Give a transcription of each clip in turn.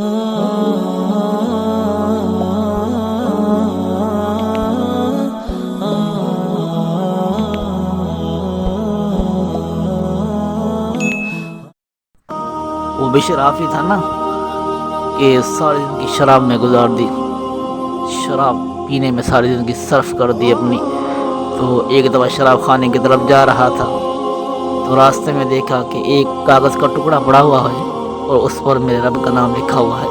وہ بشر حافی تھا نا کہ ساری زندگی شراب میں گزار دی، شراب پینے میں ساری زندگی صرف کر دی اپنی۔ تو ایک دفعہ شراب خانے کی طرف جا رہا تھا تو راستے میں دیکھا کہ ایک کاغذ کا ٹکڑا پڑا ہوا ہے اور اس پر میرے رب کا نام لکھا ہوا ہے۔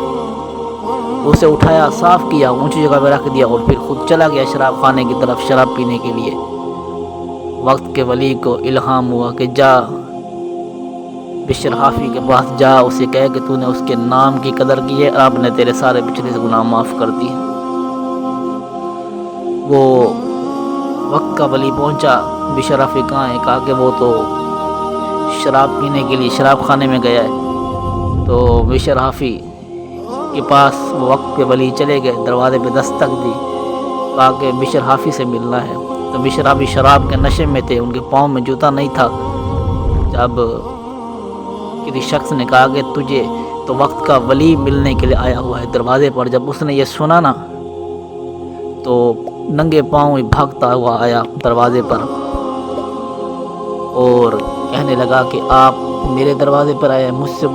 تو اسے اٹھایا، صاف کیا، اونچی جگہ پہ رکھ دیا اور پھر خود چلا گیا شراب خانے کی طرف شراب پینے کے لیے۔ وقت کے ولی کو الہام ہوا کہ جا بشر حافی کے پاس جا، اسے کہے کہ تو نے اس کے نام کی قدر کی ہے، آپ نے تیرے سارے پچھلے گناہ معاف کر دیے۔ وہ وقت کا ولی پہنچا، بشر حافی کہاں ہے؟ کہا کہ وہ تو شراب پینے کے لیے شراب خانے میں گیا ہے۔ تو بشر حافی کے پاس وہ وقت کے ولی چلے گئے، دروازے پہ دستک دی، کہا کہ بشر حافی سے ملنا ہے۔ تو بشر حافی شراب کے نشے میں تھے، ان کے پاؤں میں جوتا نہیں تھا۔ جب کسی شخص نے کہا کہ تجھے تو وقت کا ولی ملنے کے لیے آیا ہوا ہے دروازے پر، جب اس نے یہ سنا نا تو ننگے پاؤں ہی بھاگتا ہوا آیا دروازے پر اور کہنے لگا کہ آپ میرے دروازے پر آئے ہیں، مجھ سے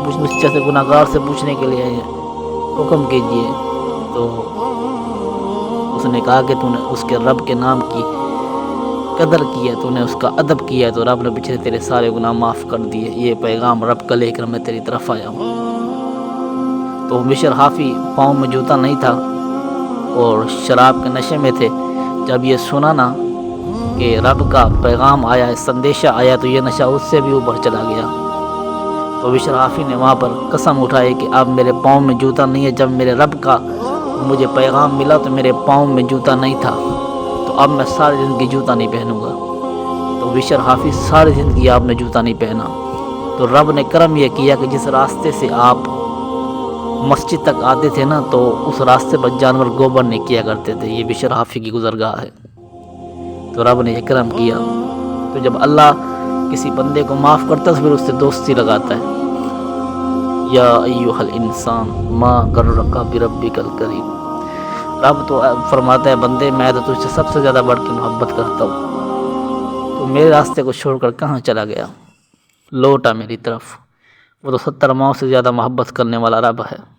گناہگار سے پوچھنے کے لیے آئے ہیں، حکم کیجئے۔ تو اس نے کہا کہ تو نے اس کے رب کے نام کی قدر کی ہے، تو نے اس کا ادب کیا ہے، تو رب نے پچھلے تیرے سارے گناہ معاف کر دیے، یہ پیغام رب کا لے کر میں تیری طرف آیا ہوں۔ تو بشر حافی پاؤں میں جوتا نہیں تھا اور شراب کے نشے میں تھے۔ جب یہ سنا نا کہ رب کا پیغام آیا ہے، سندیشہ آیا، تو یہ نشہ اس سے بھی اوپر چلا گیا۔ تو بشر حافی نے وہاں پر قسم اٹھائی کہ اب میرے پاؤں میں جوتا نہیں ہے، جب میرے رب کا مجھے پیغام ملا تو میرے پاؤں میں جوتا نہیں تھا، تو اب میں ساری زندگی جوتا نہیں پہنوں گا۔ تو بشر حافی ساری زندگی آپ نے جوتا نہیں پہنا۔ تو رب نے کرم یہ کیا کہ جس راستے سے آپ مسجد تک آتے تھے نا، تو اس راستے پر جانور گوبر نہیں کیا کرتے تھے۔ یہ بشر حافی کی گزرگاہ ہے، تو رب نے یہ کرم کیا۔ تو جب اللہ کسی بندے کو معاف کرتا ہے تو پھر اس سے دوستی لگاتا ہے۔ یا ایھا الانسان ما غرک بربک الکریم، رب تو فرماتا ہے بندے میں تو تجھ سے سب سے زیادہ بڑھ کے محبت کرتا ہوں، تو میرے راستے کو چھوڑ کر کہاں چلا گیا؟ لوٹا میری طرف، وہ تو 70 ماؤں سے زیادہ محبت کرنے والا رب ہے۔